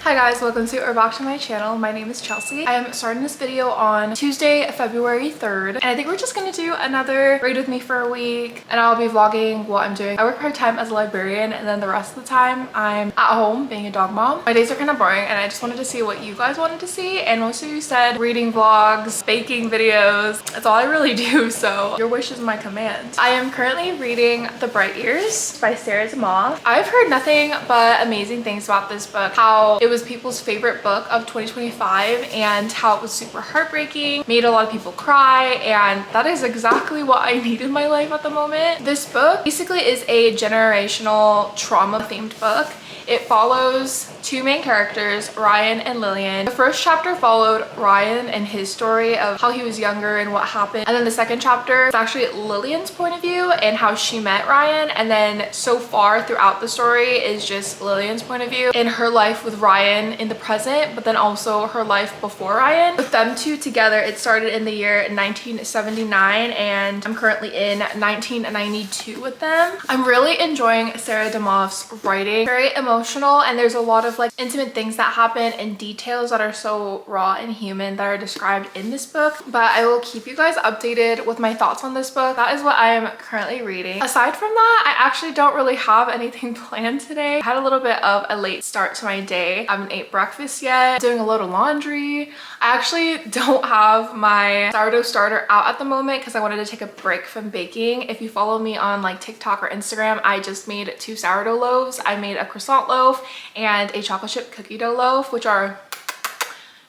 Hi guys, welcome to or back to my channel. My name is Chelsea. I am starting this video on Tuesday, February 3rd, and I think we're just gonna do another read with me for a week, and I'll be vlogging what I'm doing. I work part-time as a librarian, and then the rest of the time I'm at home being a dog mom. My days are kind of boring, and I just wanted to see what you guys wanted to see, and most of you said reading vlogs, baking videos. That's all I really do, so your wish is my command. I am currently reading The Bright Years by Sarah DeMoss. I've heard nothing but amazing things about this book, how it was people's favorite book of 2025 and how it was super heartbreaking, made a lot of people cry, and that is exactly what I need in my life at the moment. This book basically is a generational trauma themed book. It follows two main characters, Ryan and Lillian. The first chapter followed Ryan and his story of how he was younger and what happened. And then the second chapter is actually Lillian's point of view and how she met Ryan. And then so far throughout the story is just Lillian's point of view and her life with Ryan in the present, but then also her life before Ryan. With them two together, it started in the year 1979 and I'm currently in 1992 with them. I'm really enjoying Sarah DeMoss's writing. Very emotional, and there's a lot of like intimate things that happen and details that are so raw and human that are described in this book. But I will keep you guys updated with my thoughts on this book. That is what I am currently reading. Aside from that, I actually don't really have anything planned today. I had a little bit of a late start to my day. I haven't ate breakfast yet. I'm doing a load of laundry. I actually don't have my sourdough starter out at the moment because I wanted to take a break from baking. If you follow me on like TikTok or Instagram, I just made 2 sourdough loaves. I made a croissant loaf and a chocolate chip cookie dough loaf, which are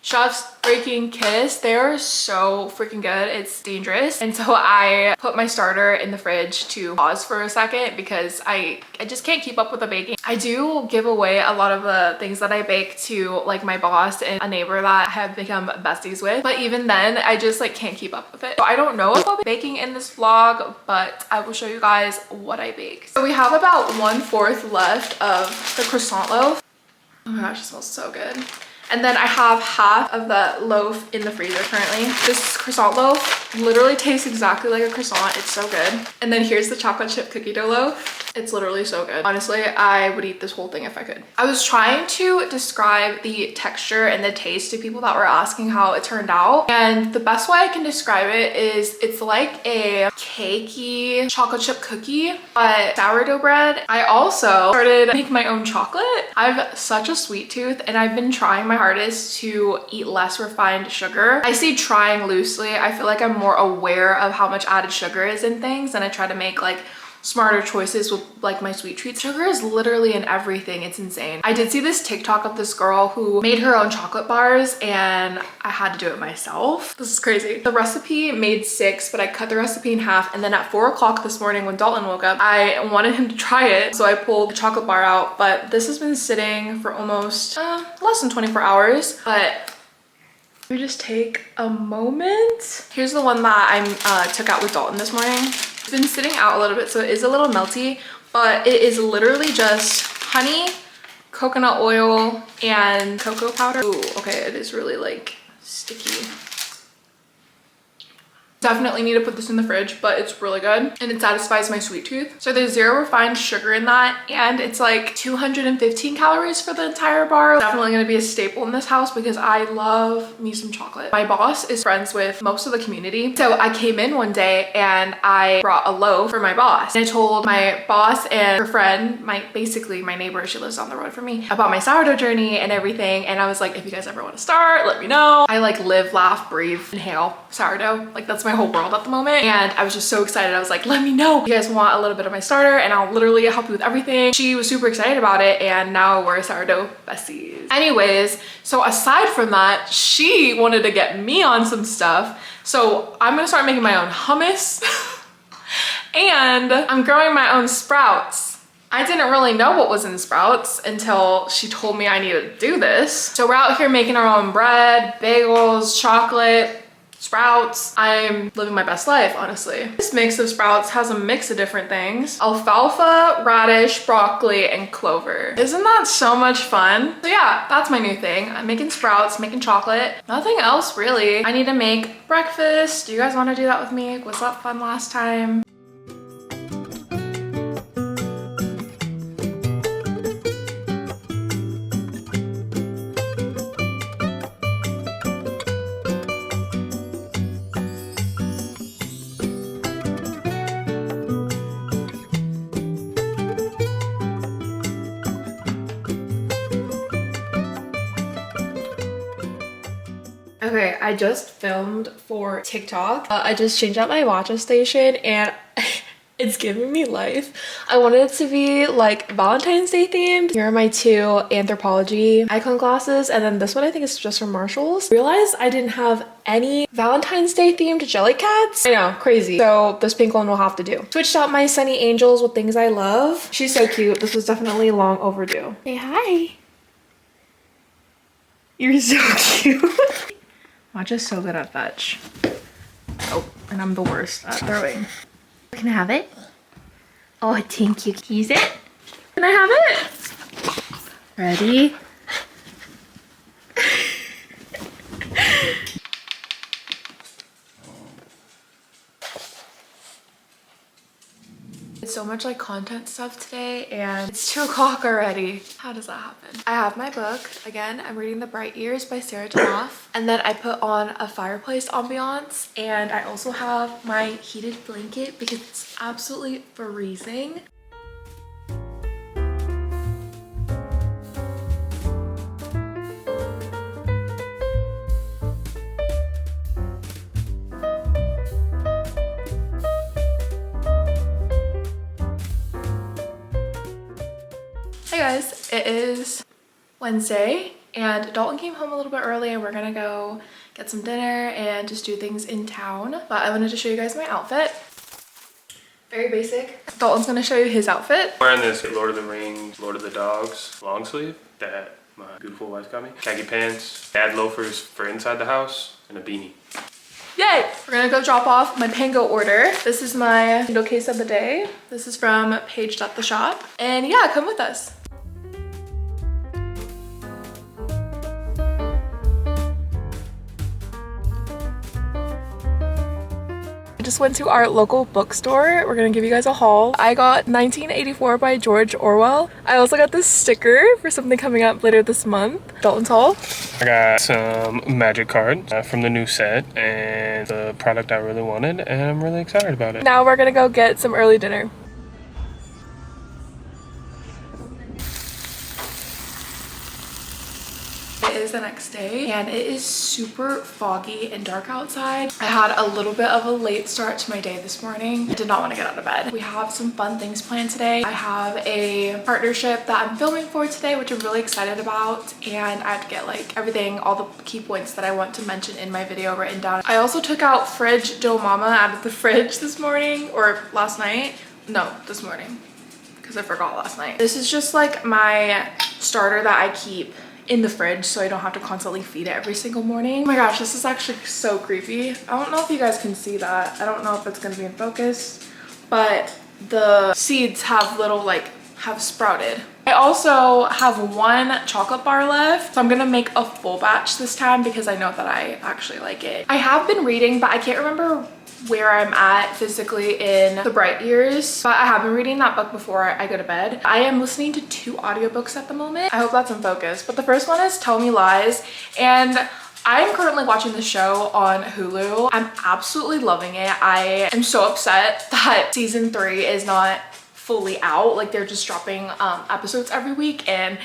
chef's freaking kiss. They are so freaking good. It's dangerous. And so I put my starter in the fridge to pause for a second because I just can't keep up with the baking. I do give away a lot of the things that I bake to like my boss and a neighbor that I have become besties with. But even then, I just like can't keep up with it. So I don't know if I'll be baking in this vlog, but I will show you guys what I bake. So we have about 1/4 left of the croissant loaf. Oh my gosh, it smells so good. And then I have half of the loaf in the freezer currently. This croissant loaf literally tastes exactly like a croissant. It's so good. And then here's the chocolate chip cookie dough loaf. It's literally so good. Honestly, I would eat this whole thing if I could. I was trying to describe the texture and the taste to people that were asking how it turned out. And the best way I can describe it is it's like a cakey chocolate chip cookie, but sourdough bread. I also started making my own chocolate. I have such a sweet tooth and I've been trying my hardest to eat less refined sugar. I say trying loosely. I feel like I'm more aware of how much added sugar is in things and I try to make like smarter choices with like my sweet treats. Sugar is literally in everything. It's insane. I did see this TikTok of this girl who made her own chocolate bars and I had to do it myself. This is crazy. The recipe made 6, but I cut the recipe in half, and then at 4 o'clock this morning when Dalton woke up, I wanted him to try it. So I pulled the chocolate bar out, but this has been sitting for almost less than 24 hours. But let me just take a moment. Here's the one that I took out with Dalton this morning. It's been sitting out a little bit, so it is a little melty, but it is literally just honey, coconut oil, and cocoa powder. Ooh, okay, it is really like sticky. Definitely need to put this in the fridge, but it's really good and it satisfies my sweet tooth. So there's 0 refined sugar in that, and it's like 215 calories for the entire bar. Definitely gonna be a staple in this house because I love me some chocolate. My boss is friends with most of the community. So I came in one day and I brought a loaf for my boss. And I told my boss and her friend, basically my neighbor, she lives on the road from me, about my sourdough journey and everything. And I was like, if you guys ever want to start, let me know. I like live, laugh, breathe, inhale sourdough. Like that's my whole world at the moment, and I was just so excited. I was like, let me know if you guys want a little bit of my starter and I'll literally help you with everything. She was super excited about it, and now we're sourdough besties. Anyways, so aside from that, she wanted to get me on some stuff, so I'm gonna start making my own hummus and I'm growing my own sprouts. I didn't really know what was in sprouts until she told me I needed to do this. So we're out here making our own bread, bagels, chocolate, sprouts. I'm living my best life, honestly. This mix of sprouts has a mix of different things: alfalfa, radish, broccoli, and clover. Isn't that so much fun? So yeah, that's my new thing. I'm making sprouts, making chocolate. Nothing else really. I need to make breakfast. Do you guys want to do that with me? Was that fun last time? I just filmed for TikTok. I just changed out my matcha station and it's giving me life. I wanted it to be like Valentine's Day themed. Here are my two Anthropologie icon glasses, and then this one I think is just from Marshalls. Realized I didn't have any Valentine's Day themed jelly cats. I know, crazy. So this pink one will have to do. Switched out my Sunny Angels with things I love. She's so cute. This was definitely long overdue. Say hi. You're so cute. Matcha's so good at fetch. Oh, and I'm the worst at throwing. Can I have it? Oh, thank you. Can you use it? Can I have it? Ready? It's so much like content stuff today and it's 2 o'clock already. How does that happen? I have my book. Again, I'm reading The Bright Years by Sarah Tonoff. And then I put on a fireplace ambiance, and I also have my heated blanket because it's absolutely freezing. Hey guys, it is Wednesday and Dalton came home a little bit early and we're gonna go get some dinner and just do things in town. But I wanted to show you guys my outfit. Very basic. Dalton's gonna show you his outfit. Wearing this Lord of the Rings, Lord of the Dogs long sleeve that my beautiful wife got me. Khaki pants, dad loafers for inside the house, and a beanie. Yay! We're gonna go drop off my Pango order. This is my Kindle case of the day. This is from Paged at the Shop. And yeah, come with us. I just went to our local bookstore. We're gonna give you guys a haul. I got 1984 by George Orwell. I also got this sticker for something coming up later this month. Dalton's haul. I got some magic cards from the new set and the product I really wanted, and I'm really excited about it. Now we're gonna go get some early dinner. It is the next day and it is super foggy and dark outside. I had a little bit of a late start to my day this morning. I did not want to get out of bed. We have some fun things planned today. I have a partnership that I'm filming for today, which I'm really excited about, and I have to get like everything, all the key points that I want to mention in my video written down. I also took out Fridge Dough Mama out of the fridge this morning, or last night. No, this morning, because I forgot last night. This is just like my starter that I keep in the fridge so I don't have to constantly feed it every single morning. Oh my gosh, this is actually so creepy. I don't know if you guys can see that. I don't know if it's gonna be in focus, but the seeds have have sprouted. I also have 1 chocolate bar left, so I'm gonna make a full batch this time because I know that I actually like it. I have been reading, but I can't remember where I'm at physically in The Bright Years, but I have been reading that book before I go to bed. I am listening to 2 audiobooks at the moment. I hope that's in focus, but the first one is Tell Me Lies, and I'm currently watching the show on Hulu. I'm absolutely loving it. I am so upset that season 3 is not fully out. Like, they're just dropping episodes every week, and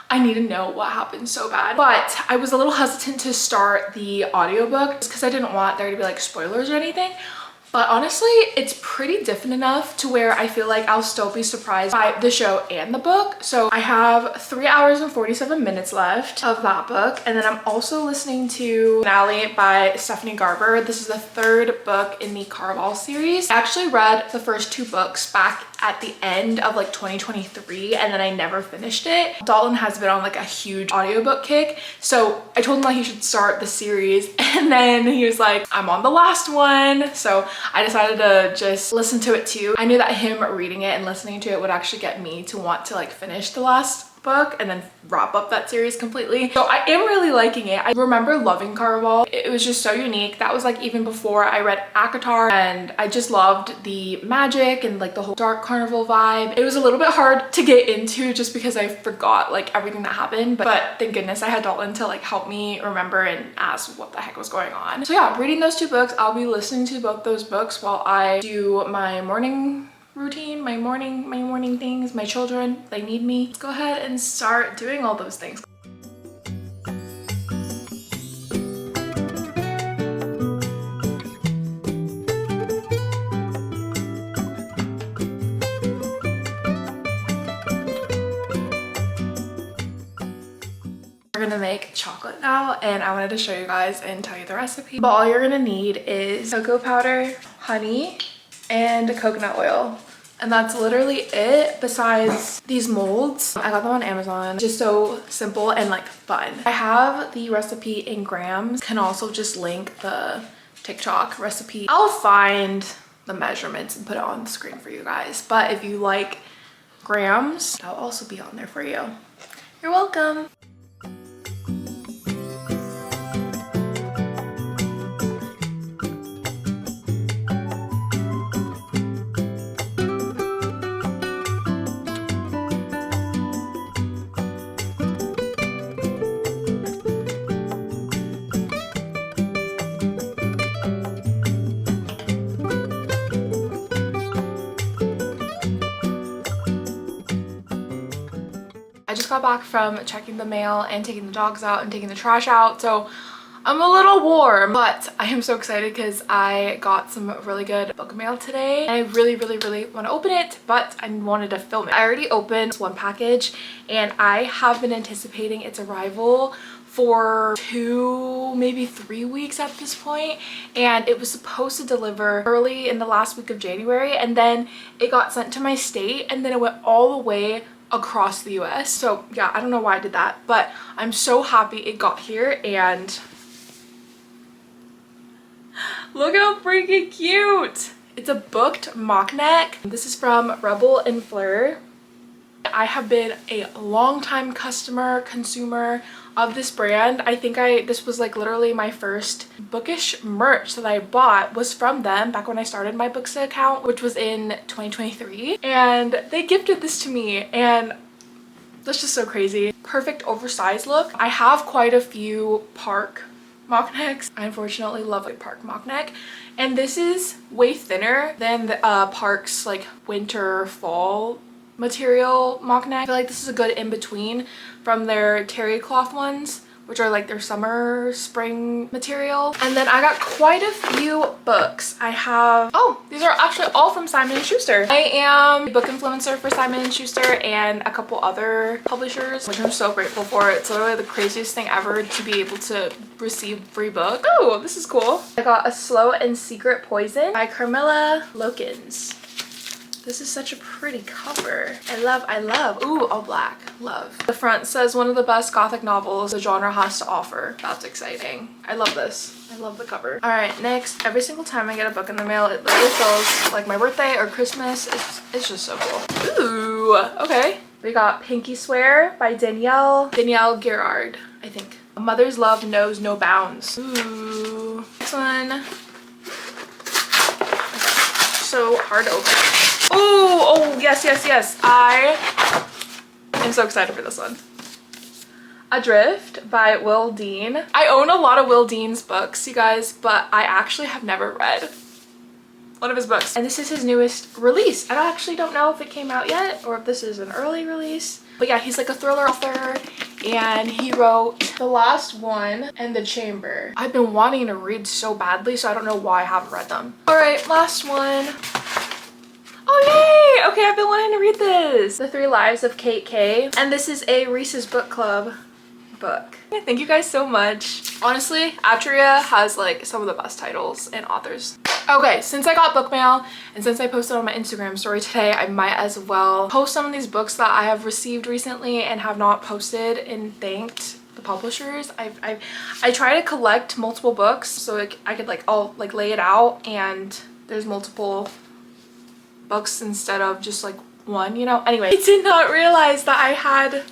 I need to know what happened so bad. But I was a little hesitant to start the audiobook just because I didn't want there to be like spoilers or anything. But honestly, it's pretty different enough to where I feel like I'll still be surprised by the show and the book. So I have 3 hours and 47 minutes left of that book. And then I'm also listening to Finale by Stephanie Garber. This is the 3rd book in the Caraval series. I actually read the first 2 books back at the end of like 2023, and then I never finished it. Dalton has been on like a huge audiobook kick, so I told him that he should start the series, and then he was like, I'm on the last one. So I decided to just listen to it too. I knew that him reading it and listening to it would actually get me to want to like finish the last book and then wrap up that series completely. So I am really liking it. I remember loving Caraval. It was just so unique. That was like even before I read ACOTAR, and I just loved the magic and like the whole dark carnival vibe. It was a little bit hard to get into just because I forgot like everything that happened, but thank goodness I had Dalton to like help me remember and ask what the heck was going on. So yeah, reading those 2 books. I'll be listening to both those books while I do my morning routine, my morning things. My children, they need me. Let's go ahead and start doing all those things. gonna make chocolate now, and I wanted to show you guys and tell you the recipe. But all you're gonna need is cocoa powder, honey, and coconut oil. And that's literally it, besides these molds. I got them on Amazon. Just so simple and like fun. I have the recipe in grams. Can also just link the TikTok recipe. I'll find the measurements and put it on the screen for you guys. But if you like grams, that'll also be on there for you. You're welcome. I just got back from checking the mail and taking the dogs out and taking the trash out, so I'm a little warm, but I am so excited because I got some really good book mail today. And I really want to open it, but I wanted to film it. I already opened one package and I have been anticipating its arrival for 2, maybe 3 weeks at this point, and it was supposed to deliver early in the last week of January, and then it got sent to my state, and then it went all the way across the US. So yeah, I don't know why I did that, but I'm so happy it got here. And look how freaking cute. It's a booked mock neck. This is from Rebel and Fleur. I have been a long-time consumer of this brand. I think this was like literally my first bookish merch that I bought was from them back when I started my Booksta account, which was in 2023. And they gifted this to me, and that's just so crazy. Perfect oversized look. I have quite a few Park mock necks. I unfortunately love a Park mock neck, and this is way thinner than the Park's like winter fall material mock neck. I feel like this is a good in-between from their terry cloth ones, which are like their summer spring material. And then I got quite a few books. I have, oh, these are actually all from Simon & Schuster. I am a book influencer for Simon & Schuster and a couple other publishers, which I'm so grateful for. It's literally the craziest thing ever to be able to receive free book. Oh, this is cool. I got A Slow and Secret Poison by Carmilla Lokins. This is such a pretty cover. I love. Ooh, all black. Love. The front says one of the best gothic novels the genre has to offer. That's exciting. I love this. I love the cover. All right, next. Every single time I get a book in the mail, it literally feels like my birthday or Christmas. It's just so cool. Ooh, okay. We got Pinky Swear by Danielle Girard, I think. A Mother's Love Knows No Bounds. Ooh. Next one. Okay. So hard to open. Oh, yes. I am so excited for this one. Adrift by Will Dean. I own a lot of Will Dean's books, you guys, but I actually have never read one of his books. And this is his newest release. I actually don't know if it came out yet or if this is an early release. But yeah, he's like a thriller author, and he wrote The Last One and The Chamber. I've been wanting to read so badly, so I don't know why I haven't read them. All right, last one. Oh, yay! Okay, I've been wanting to read this. The Three Lives of Kate Kay. And this is a Reese's Book Club book. Thank you guys so much. Honestly, Atria has like some of the best titles and authors. Okay, since I got book mail and since I posted on my Instagram story today, I might as well post some of these books that I have received recently and have not posted and thanked the publishers. I try to collect multiple books so I could like all like lay it out and there's multiple books instead of just like one, you know. Anyway, I did not realize that I had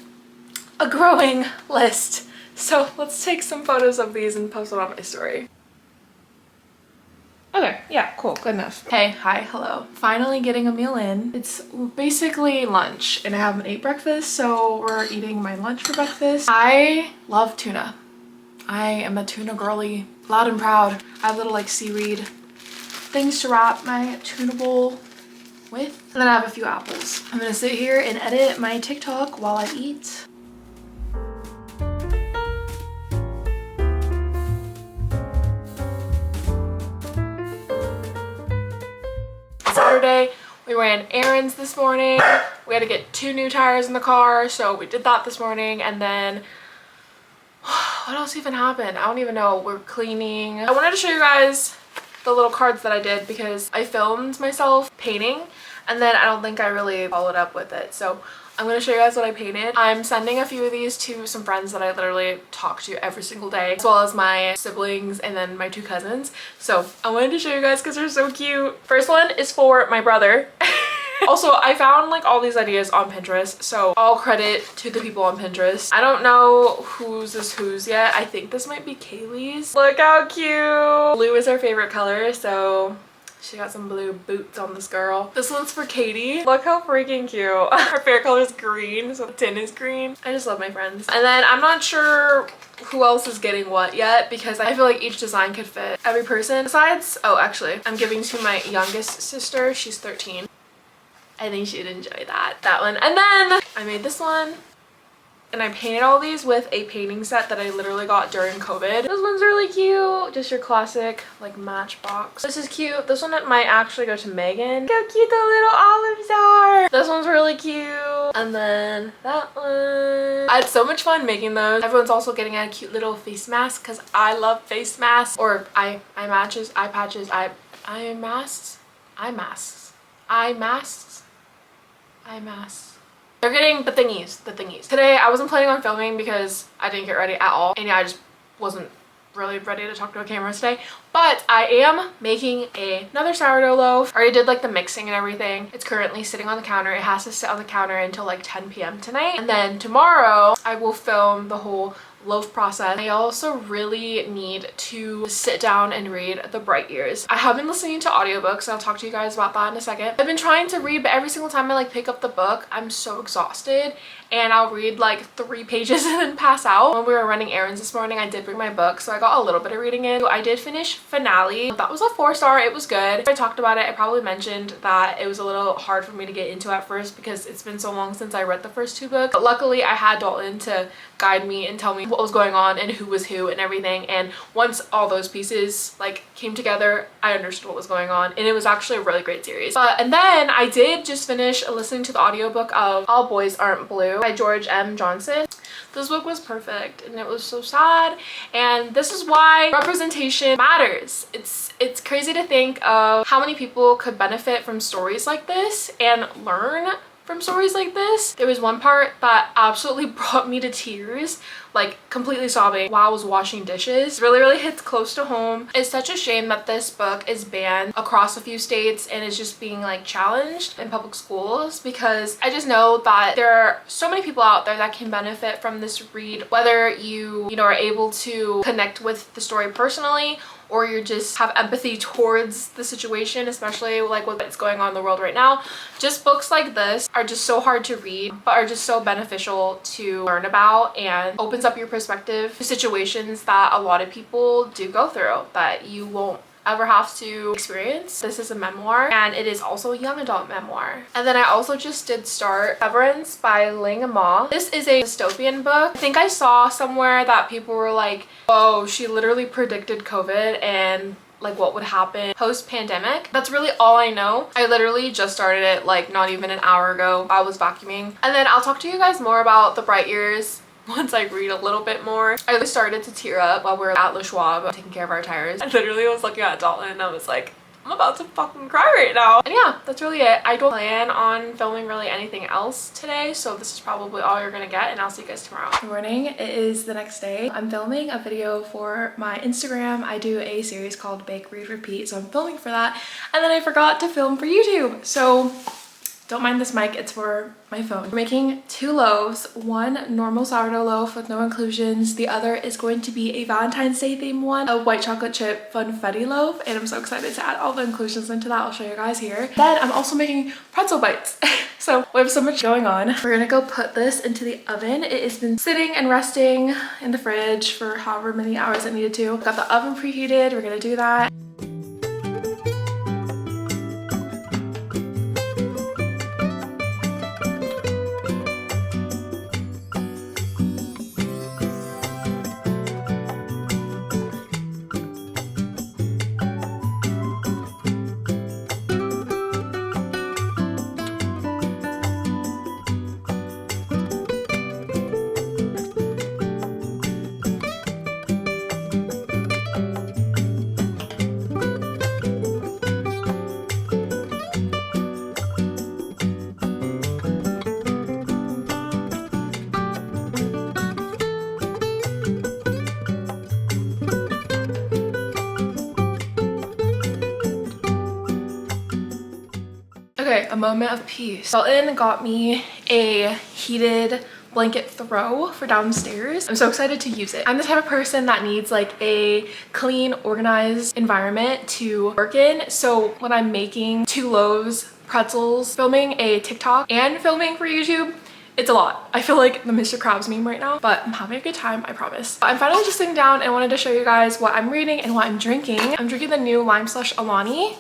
a growing list, so let's take some photos of these and post it on my story. Okay, yeah, cool, good enough. Hey, hi, hello. Finally getting a meal in. It's basically lunch and I haven't ate breakfast, so we're eating my lunch for breakfast. I love tuna. I am a tuna girly, loud and proud. I have little like seaweed things to wrap my tuna bowl with. And then I have a few apples. I'm gonna sit here and edit my TikTok while I eat. Saturday, we ran errands this morning. We had to get 2 new tires in the car, so we did that this morning, and then what else even happened? I don't even know. We're cleaning. I wanted to show you guys the little cards that I did because I filmed myself painting and then I don't think I really followed up with it. So I'm going to show you guys what I painted. I'm sending a few of these to some friends that I literally talk to every single day, as well as my siblings and then my 2 cousins. So I wanted to show you guys because they're so cute. First one is for my brother. Also, I found like all these ideas on Pinterest, so all credit to the people on Pinterest. I don't know whose is whose yet. I think this might be Kaylee's. Look how cute. Blue is her favorite color, so she got some blue boots on this girl. This one's for Katie. Look how freaking cute. Her favorite color is green, so the tin is green. I just love my friends. And then I'm not sure who else is getting what yet because I feel like each design could fit every person. Besides, oh, actually, I'm giving to my youngest sister. She's 13. I think she'd enjoy that one. And then I made this one and I painted all these with a painting set that I literally got during COVID. This one's really cute. Just your classic like matchbox. This is cute. This one might actually go to Megan. Look how cute the little olives are. This one's really cute. And then that one. I had so much fun making those. Everyone's also getting a cute little face mask because I love face masks or eye matches, eye patches, eye masks. They're getting the thingies. Today I wasn't planning on filming because I didn't get ready at all. And yeah, I just wasn't really ready to talk to a camera today. But I am making another sourdough loaf. I already did like the mixing and everything. It's currently sitting on the counter. It has to sit on the counter until like 10 p.m. tonight. And then tomorrow I will film the whole loaf process. I also really need to sit down and read The Bright Years. I have been listening to audiobooks. I'll talk to you guys about that in a second. I've been trying to read, but every single time I like pick up the book, I'm so exhausted and I'll read like 3 pages and then pass out. When we were running errands this morning, I did bring my book, so I got a little bit of reading in. I did finish Finale. That was a 4-star. It was good. I talked about it. I probably mentioned that it was a little hard for me to get into at first because it's been so long since I read the first 2 books. But luckily I had Dalton to guide me and tell me what was going on and who was who and everything. And once all those pieces like came together, I understood what was going on, and it was actually a really great series. And then I did just finish listening to the audiobook of All Boys Aren't Blue by George M. Johnson. This book was perfect and it was so sad, and this is why representation matters. It's crazy to think of how many people could benefit from stories like this and learn from stories like this. There was one part that absolutely brought me to tears, like completely sobbing while I was washing dishes. Really hits close to home. It's such a shame that this book is banned across a few states and is just being like challenged in public schools, because I just know that there are so many people out there that can benefit from this read, whether you know are able to connect with the story personally or you just have empathy towards the situation, especially like what's going on in the world right now. Just books like this are just so hard to read, but are just so beneficial to learn about, and opens up your perspective to situations that a lot of people do go through that you won't ever have to experience. This is a memoir, and it is also a young adult memoir. And then I also just did start Severance by Ling Ma. This is a dystopian book. I think I saw somewhere that people were like, oh, she literally predicted COVID and like what would happen post-pandemic. That's really all I know. I literally just started it like not even an hour ago. I was vacuuming. And then I'll talk to you guys more about The Bright Years once I read a little bit more. I really started to tear up while we were at Le Schwab taking care of our tires. I literally was looking at Dalton and I was like, I'm about to fucking cry right now. And yeah, that's really it. I don't plan on filming really anything else today, so this is probably all you're gonna get, and I'll see you guys tomorrow. Good morning. It is the next day. I'm filming a video for my Instagram. I do a series called Bake, Read, Repeat, so I'm filming for that. And then I forgot to film for YouTube, so don't mind this mic, it's for my phone. We're making 2 loaves, one normal sourdough loaf with no inclusions. The other is going to be a Valentine's Day themed one, a white chocolate chip funfetti loaf, and I'm so excited to add all the inclusions into that. I'll show you guys here. Then I'm also making pretzel bites. So we have so much going on. We're gonna go put this into the oven. It has been sitting and resting in the fridge for however many hours it needed to. Got the oven preheated, we're gonna do that. Okay, a moment of peace. Dalton got me a heated blanket throw for downstairs. I'm so excited to use it. I'm the type of person that needs like a clean, organized environment to work in. So when I'm making 2 loaves, pretzels, filming a TikTok, and filming for YouTube, it's a lot. I feel like the Mr. Krabs meme right now, but I'm having a good time, I promise. I'm finally just sitting down and wanted to show you guys what I'm reading and what I'm drinking. I'm drinking the new Lime Slush Alani.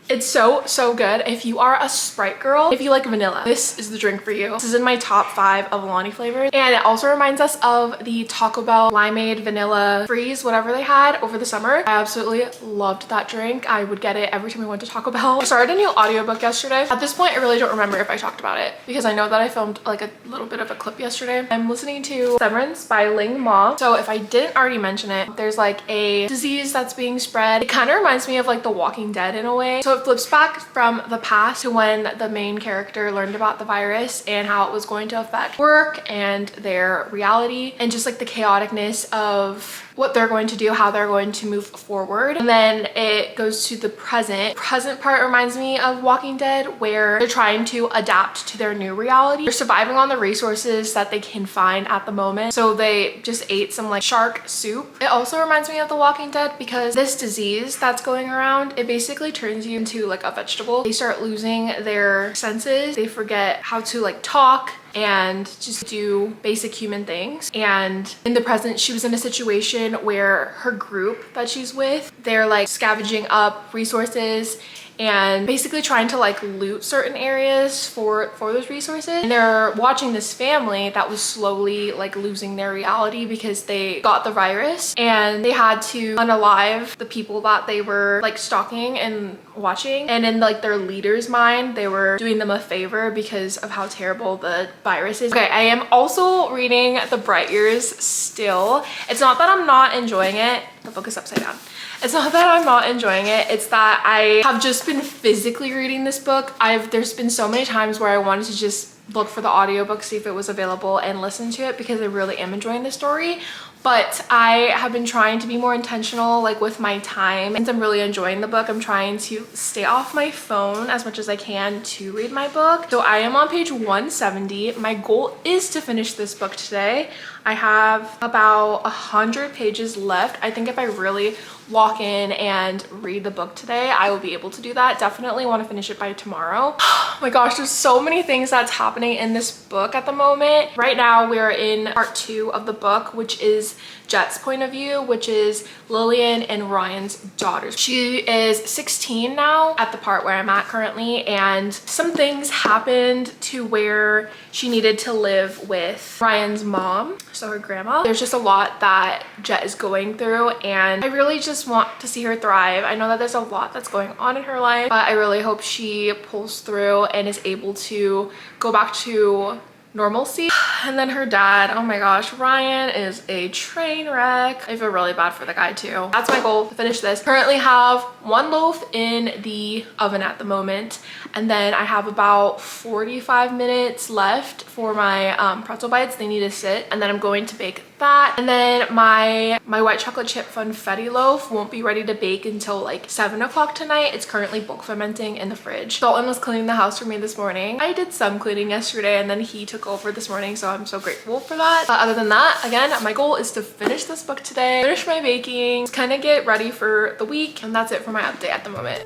It's so good. If you are a Sprite girl, if you like vanilla, this is the drink for you. This is in my top 5 of Alani flavors. And it also reminds us of the Taco Bell limeade vanilla freeze, whatever they had over the summer. I absolutely loved that drink. I would get it every time we went to Taco Bell. I started a new audiobook yesterday. At this point, I really don't remember if I talked about it because I know that I filmed like a little bit of a clip yesterday. I'm listening to Severance by Ling Ma. So if I didn't already mention it, there's like a disease that's being spread. It kind of reminds me of like The Walking Dead in a way. So it flips back from the past to when the main character learned about the virus and how it was going to affect work and their reality and just like the chaoticness of what they're going to do, how they're going to move forward. And then it goes to the present. Present part reminds me of Walking Dead, where they're trying to adapt to their new reality. They're surviving on the resources that they can find at the moment. So they just ate some like shark soup. It also reminds me of The Walking Dead because this disease that's going around, it basically turns you into like a vegetable. They start losing their senses. They forget how to like talk and just do basic human things. And in the present, she was in a situation where her group that she's with, they're like scavenging up resources and basically trying to like loot certain areas for those resources. And they're watching this family that was slowly like losing their reality because they got the virus and they had to unalive the people that they were like stalking and watching. And in like their leader's mind, they were doing them a favor because of how terrible the virus is. Okay, I am also reading The Bright Years still. It's not that I'm not enjoying it. The book is upside down. It's not that I'm not enjoying it, it's that I have just been physically reading this book. There's been so many times where I wanted to just look for the audiobook, see if it was available and listen to it because I really am enjoying the story. But I have been trying to be more intentional like with my time. Since I'm really enjoying the book, I'm trying to stay off my phone as much as I can to read my book. So I am on page 170. My goal is to finish this book today. I have about 100 pages left. I think if I really walk in and read the book today, I will be able to do that. Definitely want to finish it by tomorrow. Oh my gosh, there's so many things that's happening in this book at the moment. Right now we're in part 2 of the book, which is Jet's point of view, which is Lillian and Ryan's daughter. She is 16 now at the part where I'm at currently, and some things happened to where she needed to live with Ryan's mom, so her grandma. There's just a lot that Jet is going through, and I really just want to see her thrive. I know that there's a lot that's going on in her life, but I really hope she pulls through and is able to go back to normalcy. And then her dad, oh my gosh, Ryan is a train wreck. I feel really bad for the guy too. That's my goal, to finish this. Currently have 1 loaf in the oven at the moment, and then I have about 45 minutes left for my pretzel bites. They need to sit, and then I'm going to bake that. And then my white chocolate chip funfetti loaf won't be ready to bake until like 7 o'clock tonight. It's currently bulk fermenting in the fridge. Dalton was cleaning the house for me this morning. I did some cleaning yesterday and then he took over this morning, so I'm so grateful for that. But other than that, again, my goal is to finish this book today, finish my baking, kind of get ready for the week, and that's it for my update at the moment.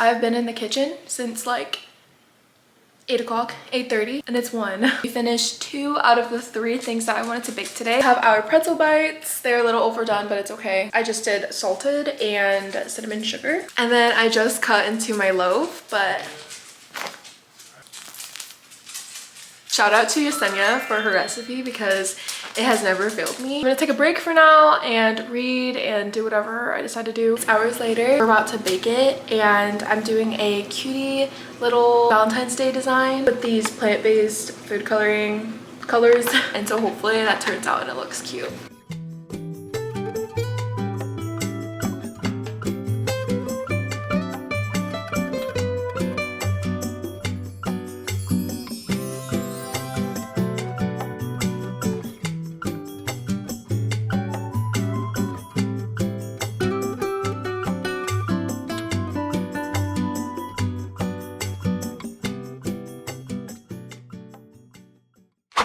I've been in the kitchen since like 8 o'clock, 8:30, and it's 1. We finished 2 out of the 3 things that I wanted to bake today. We have our pretzel bites. They're a little overdone, but it's okay. I just did salted and cinnamon sugar. And then I just cut into my loaf, but shout out to Yesenia for her recipe because it has never failed me. I'm gonna take a break for now and read and do whatever I decide to do. It's hours later, we're about to bake it, and I'm doing a cutie little Valentine's Day design with these plant-based food coloring colors. And so hopefully that turns out and it looks cute.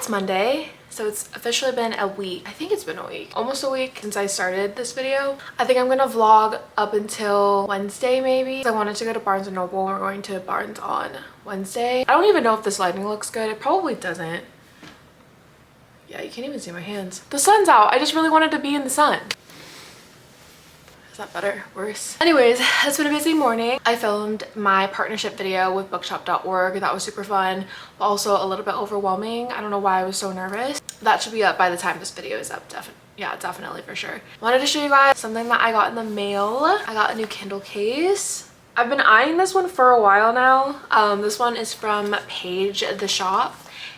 It's Monday, so it's officially been a week. I think it's been a week, almost a week since I started this video. I think I'm gonna vlog up until Wednesday maybe. I wanted to go to Barnes & Noble. We're going to Barnes on Wednesday. I don't even know if this lighting looks good. It probably doesn't. Yeah, you can't even see my hands. The sun's out. I just really wanted to be in the sun. Is that better? Worse? Anyways, it's been a busy morning. I filmed my partnership video with bookshop.org. That was super fun, but also a little bit overwhelming. I don't know why I was so nervous. That should be up by the time this video is up, yeah, definitely for sure. Wanted to show you guys something that I got in the mail. I got a new Kindle case. I've been eyeing this one for a while now. This one is from Page the Shop,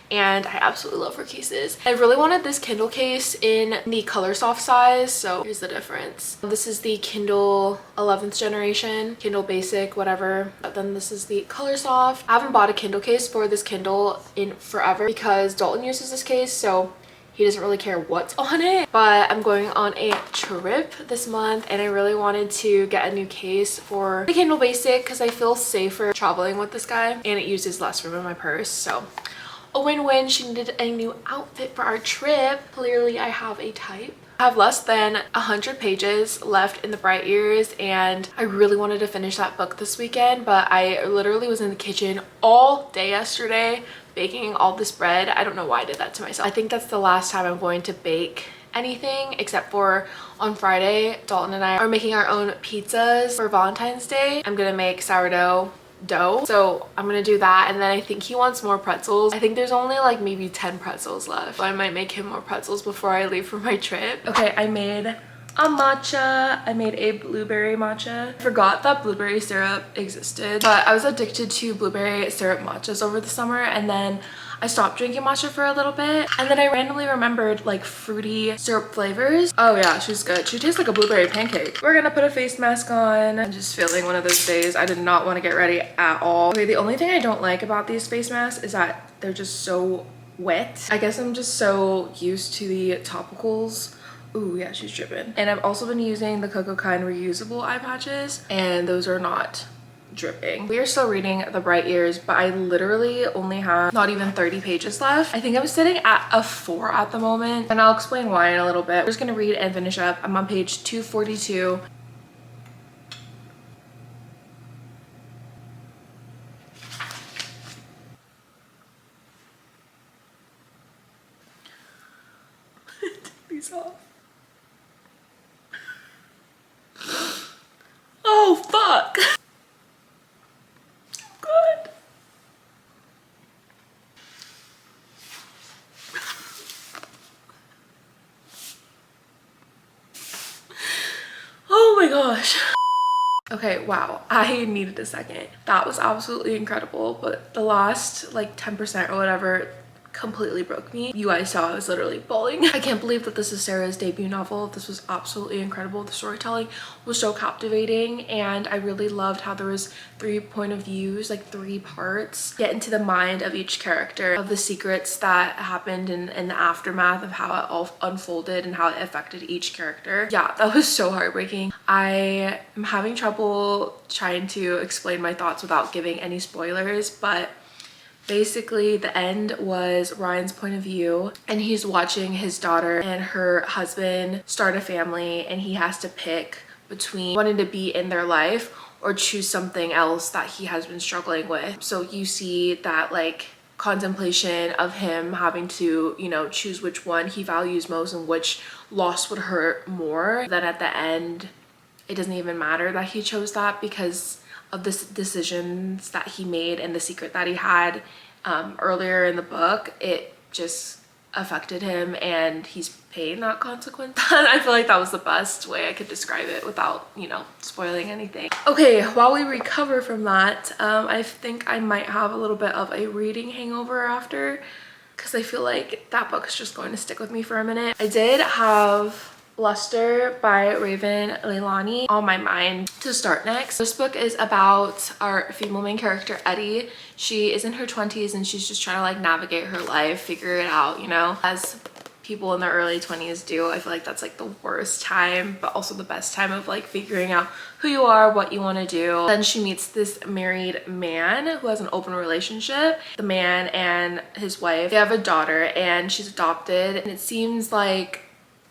and I absolutely love her cases. I really wanted this Kindle case in the color soft size, so here's the difference. This is the Kindle 11th generation, Kindle Basic, whatever. But then this is the color soft. I haven't bought a Kindle case for this Kindle in forever because Dalton uses this case, so he doesn't really care what's on it. But I'm going on a trip this month, and I really wanted to get a new case for the Kindle Basic because I feel safer traveling with this guy, and it uses less room in my purse, so a win-win. She needed a new outfit for our trip. Clearly I have a type. I have less than 100 pages left in the Bright Ears, and I really wanted to finish that book this weekend, but I literally was in the kitchen all day yesterday baking all this bread. I don't know why I did that to myself. I think that's the last time I'm going to bake anything, except for on Friday, Dalton and I are making our own pizzas for Valentine's Day. I'm gonna make sourdough dough, so I'm gonna do that, and then I think he wants more pretzels. I think there's only like maybe 10 pretzels left, so I might make him more pretzels before I leave for my trip. Okay, I made a matcha. I made a blueberry matcha. I forgot that blueberry syrup existed, but I was addicted to blueberry syrup matchas over the summer, and then I stopped drinking matcha for a little bit, and then I randomly remembered like fruity syrup flavors. Oh yeah, she's good. She tastes like a blueberry pancake. We're gonna put a face mask on. I'm just feeling one of those days. I did not want to get ready at all. Okay, the only thing I don't like about these face masks is that they're just so wet. I guess I'm just so used to the topicals. Ooh, yeah, she's dripping. And I've also been using the Coco Kind reusable eye patches, and those are not dripping. We are still reading The Bright Ears, but I literally only have not even 30 pages left. I think I'm sitting at a 4 at the moment, and I'll explain why in a little bit. I'm just gonna read and finish up. I'm on page 242. Take these off. Oh, fuck. Good. Oh my gosh. Okay, wow, I needed a second. That was absolutely incredible, but the last like 10% or whatever completely broke me. You guys saw I was literally bawling. I can't believe that this is Sarah's debut novel. This was absolutely incredible. The storytelling was so captivating, and I really loved how there was 3 point of views, like 3 parts. Get into the mind of each character, of the secrets that happened in the aftermath of how it all unfolded and how it affected each character. Yeah, that was so heartbreaking. I am having trouble trying to explain my thoughts without giving any spoilers, but basically, the end was Ryan's point of view, and he's watching his daughter and her husband start a family, and he has to pick between wanting to be in their life or choose something else that he has been struggling with. So you see that like contemplation of him having to, you know, choose which one he values most and which loss would hurt more. Then at the end, it doesn't even matter that he chose that because of the decisions that he made and the secret that he had earlier in the book. It just affected him, and he's paying that consequence. I feel like that was the best way I could describe it without, you know, spoiling anything. Okay, while we recover from that, I think I might have a little bit of a reading hangover after, because I feel like that book is just going to stick with me for a minute. I did have Luster by Raven Leilani on my mind to start next. This book is about our female main character, Eddie. She is in her 20s, and she's just trying to like navigate her life, figure it out, you know, as people in their early 20s do. I feel like that's like the worst time, but also the best time of like figuring out who you are, what you want to do. Then she meets this married man who has an open relationship. The man and his wife, they have a daughter and she's adopted, and it seems like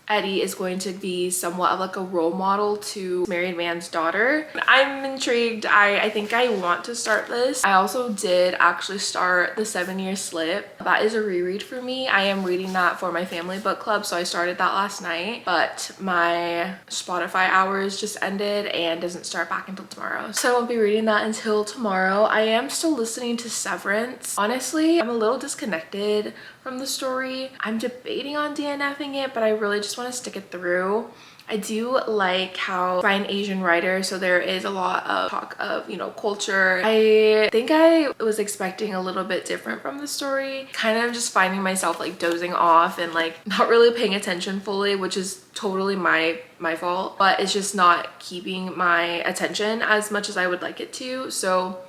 Eddie is going to be somewhat of like a role model to married man's daughter. I'm intrigued. I think I want to start this. I also did actually start the 7-Year Slip. That is a reread for me. I am reading that for my family book club, so I started that last night, but my Spotify hours just ended and doesn't start back until tomorrow, so I won't be reading that until tomorrow. I am still listening to Severance. Honestly, I'm a little disconnected from the story. I'm debating on DNFing it, but I really just want to stick it through. I do like how by an Asian writer, so there is a lot of talk of, you know, culture. I think I was expecting a little bit different from the story, kind of just finding myself like dozing off and like not really paying attention fully, which is totally my fault, but it's just not keeping my attention as much as I would like it to. So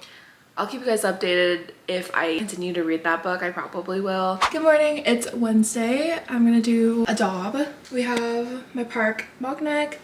I'll keep you guys updated if I continue to read that book. I probably will. Good morning, it's Wednesday. I'm gonna do a daub. We have my park mock neck.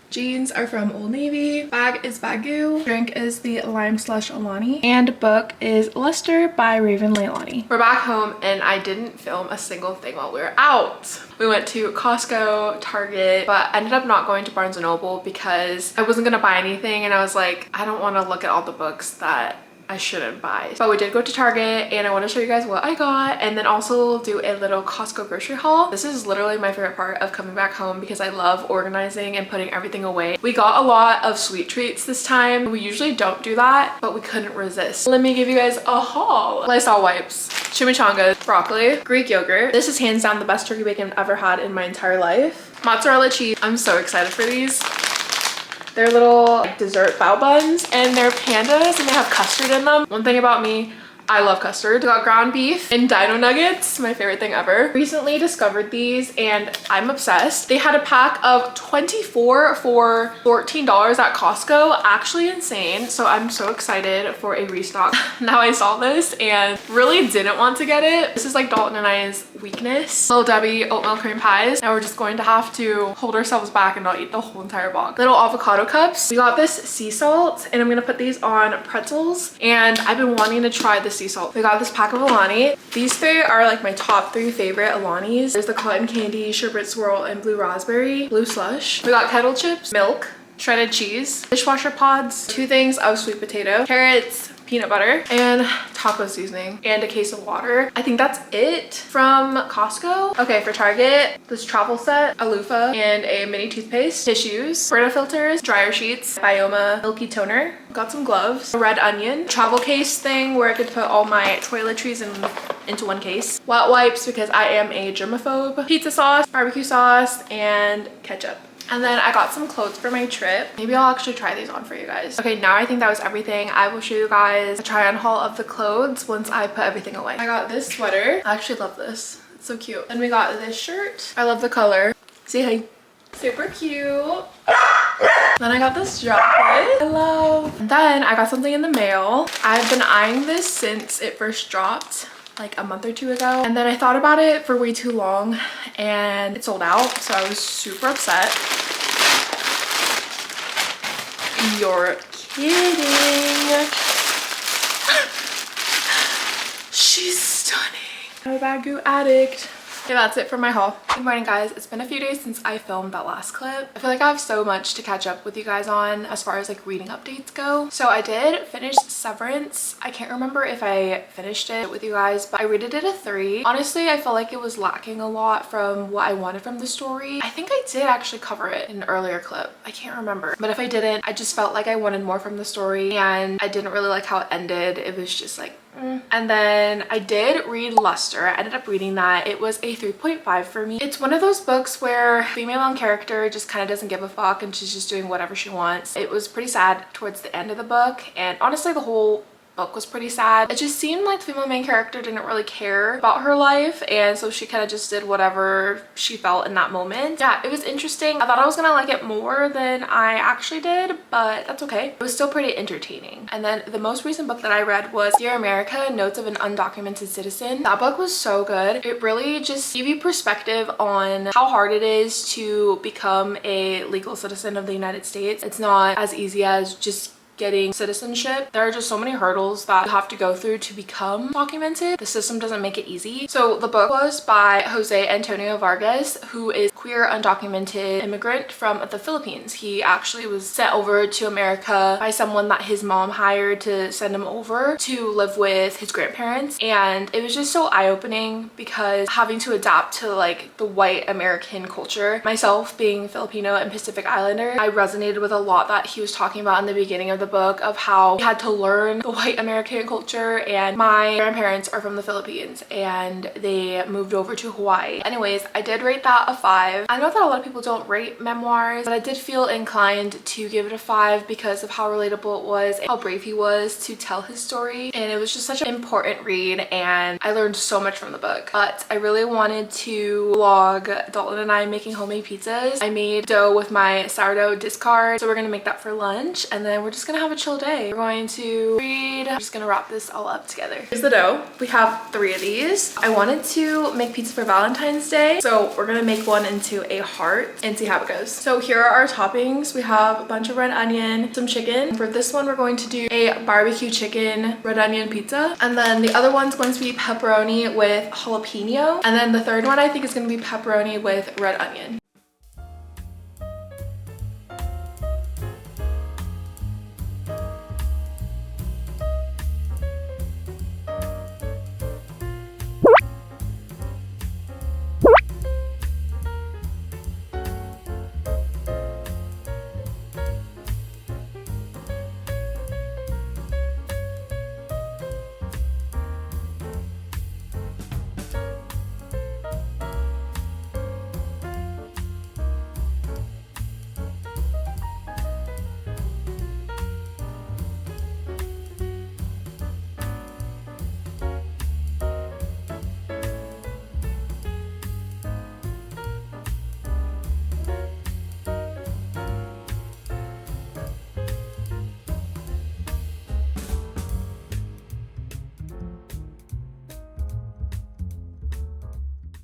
Jeans are from Old Navy. Bag is Bagu. Drink is the Lime Slush Alani. And book is Luster by Raven Leilani. We're back home and I didn't film a single thing while we were out. We went to Costco, Target, but ended up not going to Barnes & Noble because I wasn't gonna buy anything, and I was like, I don't wanna look at all the books that I shouldn't buy. But we did go to Target and I want to show you guys what I got, and then also do a little Costco grocery haul. This is literally my favorite part of coming back home because I love organizing and putting everything away. We got a lot of sweet treats this time. We usually don't do that, but we couldn't resist. Let me give you guys a haul. Lysol wipes, chimichangas, broccoli, Greek yogurt. This is hands down the best turkey bacon I've ever had in my entire life. Mozzarella cheese. I'm so excited for these. They're little like, dessert bao buns, and they're pandas and they have custard in them. One thing about me, I love custard. We got ground beef and dino nuggets, my favorite thing ever. Recently discovered these and I'm obsessed. They had a pack of 24 for $14 at Costco. Actually insane. So I'm so excited for a restock. Now I saw this and really didn't want to get it. This is like Dalton and I's weakness. Little Debbie oatmeal cream pies. Now we're just going to have to hold ourselves back and not eat the whole entire box. Little avocado cups. We got this sea salt and I'm gonna put these on pretzels, and I've been wanting to try this sea salt. We got this pack of Alani. These three are like my top 3 favorite Alanis. There's the cotton candy, sherbet swirl, and blue raspberry, blue slush. We got kettle chips, milk, shredded cheese, dishwasher pods, 2 things of sweet potato, carrots, peanut butter, and taco seasoning, and a case of water. I think that's it from Costco. Okay, for Target, this travel set, a loofah, and a mini toothpaste, tissues, Brita filters, dryer sheets, Bioma milky toner, got some gloves, a red onion, travel case thing where I could put all my toiletries into one case, wet wipes because I am a germaphobe, pizza sauce, barbecue sauce, and ketchup. And then I got some clothes for my trip. Maybe I'll actually try these on for you guys. Okay, now I think that was everything. I will show you guys a try on haul of the clothes once I put everything away. I got this sweater. I actually love this. It's so cute. And we got this shirt. I love the color. See, hi. Super cute. Then I got this jacket. Hello. And then I got something in the mail. I've been eyeing this since it first dropped, like a month or 2 ago, and then I thought about it for way too long and it sold out, so I was super upset. You're kidding. She's stunning. I'm a Bagu addict. Okay, that's it for my haul. Good morning, guys. It's been a few days since I filmed that last clip. I feel like I have so much to catch up with you guys on as far as like reading updates go. So I did finish Severance. I can't remember if I finished it with you guys, but I rated it a 3. Honestly, I felt like it was lacking a lot from what I wanted from the story. I think I did actually cover it in an earlier clip. I can't remember. But if I didn't, I just felt like I wanted more from the story, and I didn't really like how it ended. It was just like, And then I did read Luster. I ended up reading that. It was a 3.5 for me. It's one of those books where female main character just kind of doesn't give a fuck and she's just doing whatever she wants. It was pretty sad towards the end of the book, and honestly the whole book was pretty sad. It just seemed like the female main character didn't really care about her life, and so she kind of just did whatever she felt in that moment. Yeah, it was interesting. I thought I was gonna like it more than I actually did, but that's okay. It was still pretty entertaining. And then the most recent book that I read was Dear America, Notes of an Undocumented Citizen. That book was so good. It really just gave you perspective on how hard it is to become a legal citizen of the United States. It's not as easy as just getting citizenship. There are just so many hurdles that you have to go through to become documented. The system doesn't make it easy. So the book was by Jose Antonio Vargas, who is queer undocumented immigrant from the Philippines. He actually was sent over to America by someone that his mom hired to send him over to live with his grandparents, and it was just so eye-opening because having to adapt to like the white American culture. Myself being Filipino and Pacific Islander, I resonated with a lot that he was talking about in the beginning of the book of how he had to learn the white American culture, and my grandparents are from the Philippines and they moved over to Hawaii. Anyways, I did rate that a 5. I know that a lot of people don't rate memoirs, but I did feel inclined to give it a 5 because of how relatable it was and how brave he was to tell his story, and it was just such an important read and I learned so much from the book. But I really wanted to vlog Dalton and I making homemade pizzas. I made dough with my sourdough discard, so we're gonna make that for lunch, and then we're just gonna have a chill day. We're going to read. I'm just gonna wrap this all up together. Here's the dough. We have 3 of these. I wanted to make pizza for Valentine's Day, so we're gonna make one into a heart and see how it goes. So here are our toppings. We have a bunch of red onion, some chicken. For this one, we're going to do a barbecue chicken red onion pizza, and then the other one's going to be pepperoni with jalapeno, and then the third one I think is going to be pepperoni with red onion.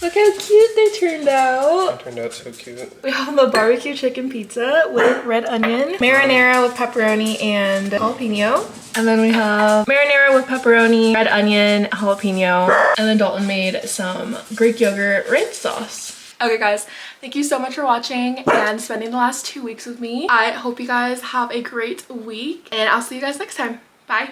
Look how cute they turned out. It turned out so cute. We have the barbecue chicken pizza with red onion, marinara with pepperoni and jalapeno. And then we have marinara with pepperoni, red onion, jalapeno. And then Dalton made some Greek yogurt ranch sauce. Okay guys, thank you so much for watching and spending the last 2 weeks with me. I hope you guys have a great week, and I'll see you guys next time. Bye.